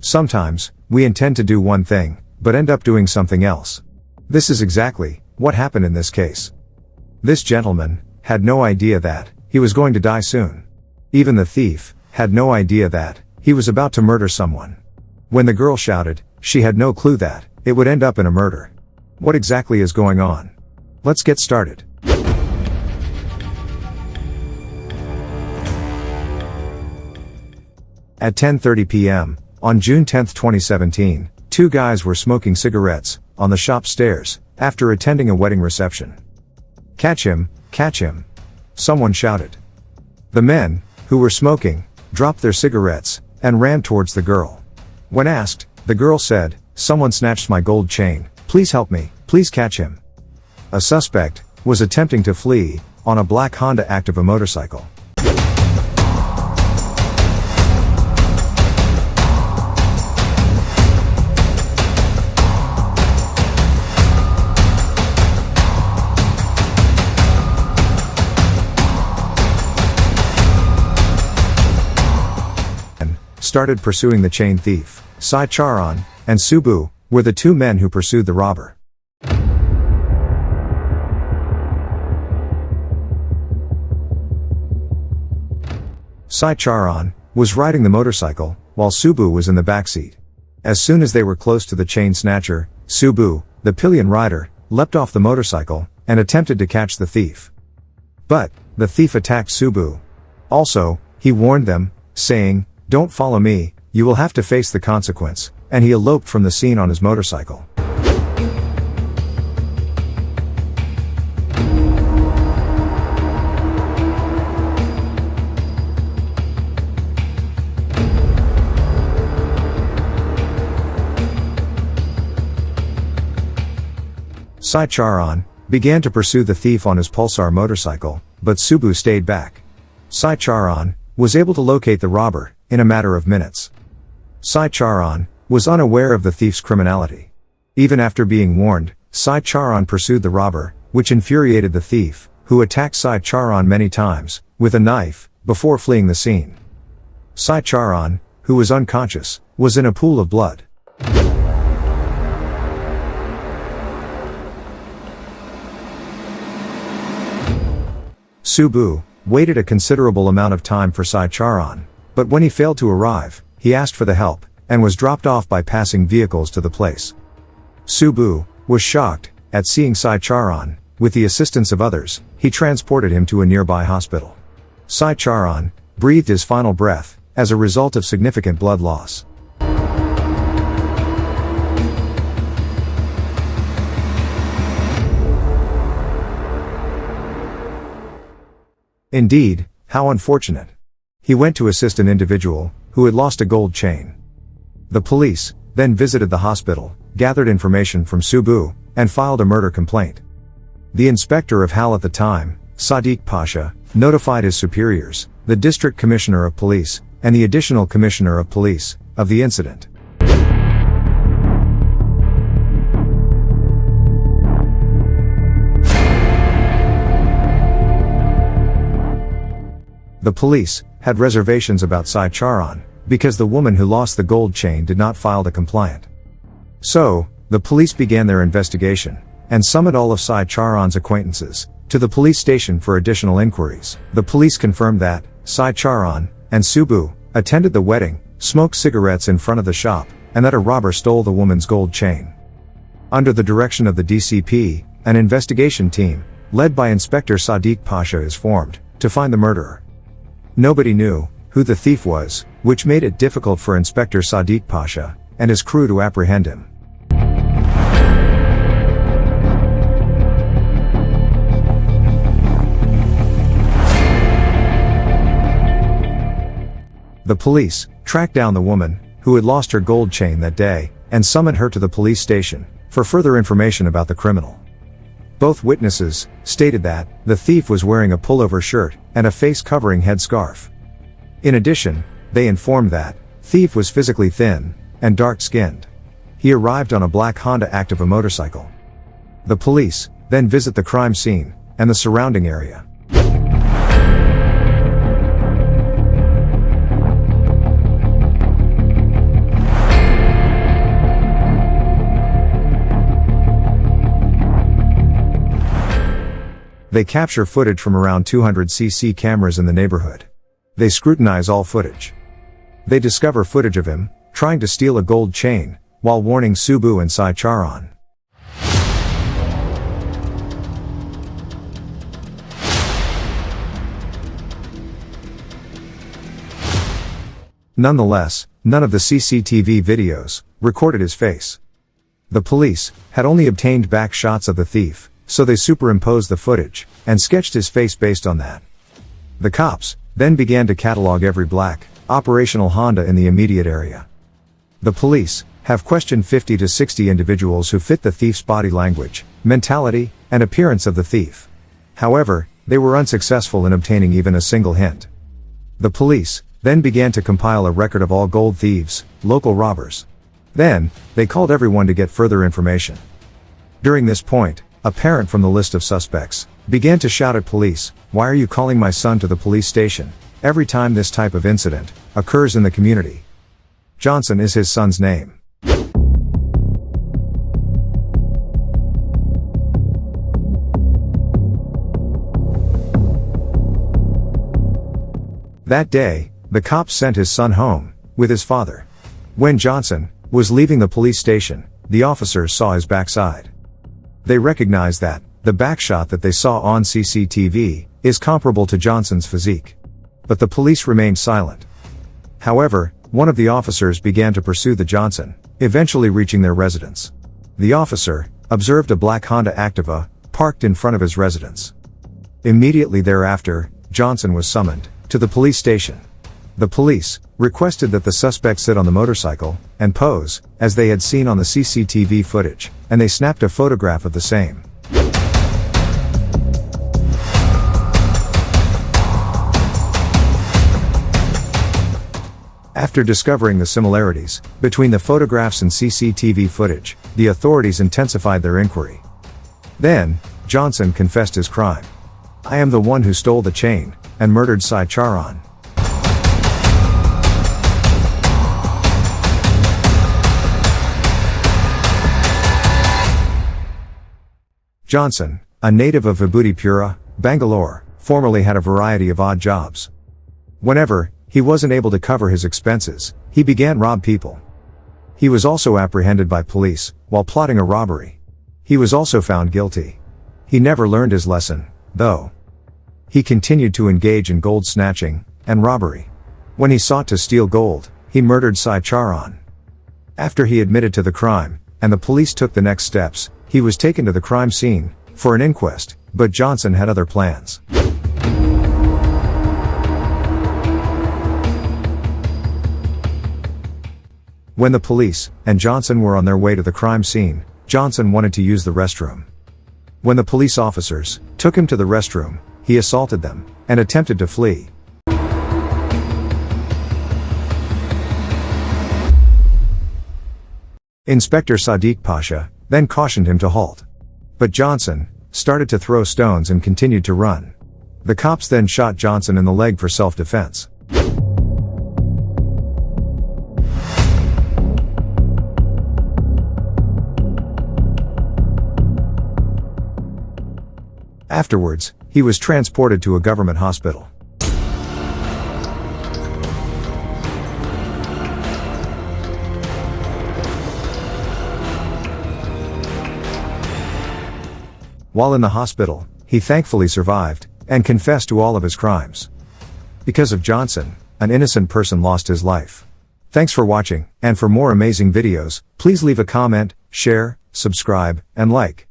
Sometimes, we intend to do one thing, but end up doing something else. This is exactly what happened in this case. This gentleman had no idea that he was going to die soon. Even the thief had no idea that he was about to murder someone. When the girl shouted, she had no clue that it would end up in a murder. What exactly is going on? Let's get started. At 10:30 p.m., on June 10, 2017, two guys were smoking cigarettes on the shop stairs after attending a wedding reception. "Catch him, catch him!" someone shouted. The men, who were smoking, dropped their cigarettes and ran towards the girl. When asked, the girl said, "Someone snatched my gold chain, please help me, please catch him." A suspect was attempting to flee on a black Honda Activa motorcycle. Started pursuing the chain thief. Sai Charan and Subu were the two men who pursued the robber. Sai Charan was riding the motorcycle, while Subu was in the backseat. As soon as they were close to the chain snatcher, Subu, the pillion rider, leapt off the motorcycle and attempted to catch the thief. But the thief attacked Subu. Also, he warned them, saying, "Don't follow me, you will have to face the consequence," and he eloped from the scene on his motorcycle. Sai Charan began to pursue the thief on his Pulsar motorcycle, but Subu stayed back. Sai Charan was able to locate the robber in a matter of minutes. Sai Charan was unaware of the thief's criminality. Even after being warned, Sai Charan pursued the robber, which infuriated the thief, who attacked Sai Charan many times with a knife before fleeing the scene. Sai Charan, who was unconscious, was in a pool of blood. Subu waited a considerable amount of time for Sai Charan, but when he failed to arrive, he asked for the help, and was dropped off by passing vehicles to the place. Subu was shocked at seeing Sai Charan. With the assistance of others, he transported him to a nearby hospital. Sai Charan breathed his final breath as a result of significant blood loss. Indeed, how unfortunate. He went to assist an individual who had lost a gold chain. The police then visited the hospital, gathered information from Subu, and filed a murder complaint. The inspector of Hal at the time, Sadiq Pasha, notified his superiors, the district commissioner of police, and the additional commissioner of police, of the incident. The police had reservations about Sai Charan, because the woman who lost the gold chain did not file the complaint. So, the police began their investigation, and summoned all of Sai Charan's acquaintances to the police station for additional inquiries. The police confirmed that Sai Charan and Subu attended the wedding, smoked cigarettes in front of the shop, and that a robber stole the woman's gold chain. Under the direction of the DCP, an investigation team, led by Inspector Sadiq Pasha, is formed to find the murderer. Nobody knew who the thief was, which made it difficult for Inspector Sadiq Pasha and his crew to apprehend him. The police tracked down the woman who had lost her gold chain that day and summoned her to the police station for further information about the criminal. Both witnesses stated that the thief was wearing a pullover shirt and a face-covering headscarf. In addition, they informed that thief was physically thin and dark-skinned. He arrived on a black Honda Activa motorcycle. The police then visit the crime scene and the surrounding area. They capture footage from around 200cc cameras in the neighborhood. They scrutinize all footage. They discover footage of him trying to steal a gold chain while warning Subu and Sai Charan. Nonetheless, none of the CCTV videos recorded his face. The police had only obtained back shots of the thief, so they superimposed the footage and sketched his face based on that. The cops then began to catalog every black, operational Honda in the immediate area. The police have questioned 50 to 60 individuals who fit the thief's body language, mentality, and appearance of the thief. However, they were unsuccessful in obtaining even a single hint. The police then began to compile a record of all gold thieves, local robbers. Then, they called everyone to get further information. During this point, a parent from the list of suspects began to shout at police, "Why are you calling my son to the police station every time this type of incident occurs in the community?" Johnson is his son's name. That day, the cops sent his son home with his father. When Johnson was leaving the police station, the officers saw his backside. They recognized that the backshot that they saw on CCTV is comparable to Johnson's physique. But the police remained silent. However, one of the officers began to pursue the Johnson, eventually reaching their residence. The officer observed a black Honda Activa parked in front of his residence. Immediately thereafter, Johnson was summoned to the police station. The police requested that the suspect sit on the motorcycle and pose, as they had seen on the CCTV footage, and they snapped a photograph of the same. After discovering the similarities between the photographs and CCTV footage, the authorities intensified their inquiry. Then, Johnson confessed his crime. "I am the one who stole the chain and murdered Sai Charan." Johnson, a native of Vibhutipura, Bangalore, formerly had a variety of odd jobs. Whenever he wasn't able to cover his expenses, he began rob people. He was also apprehended by police while plotting a robbery. He was also found guilty. He never learned his lesson, though. He continued to engage in gold snatching and robbery. When he sought to steal gold, he murdered Sai Charan. After he admitted to the crime, and the police took the next steps, he was taken to the crime scene for an inquest, but Johnson had other plans. When the police and Johnson were on their way to the crime scene, Johnson wanted to use the restroom. When the police officers took him to the restroom, he assaulted them and attempted to flee. Inspector Sadiq Pasha then cautioned him to halt. But Johnson started to throw stones and continued to run. The cops then shot Johnson in the leg for self-defense. Afterwards, he was transported to a government hospital. While in the hospital, he thankfully survived and confessed to all of his crimes. Because of Johnson, an innocent person lost his life. Thanks for watching, and for more amazing videos, please leave a comment, share, subscribe, and like.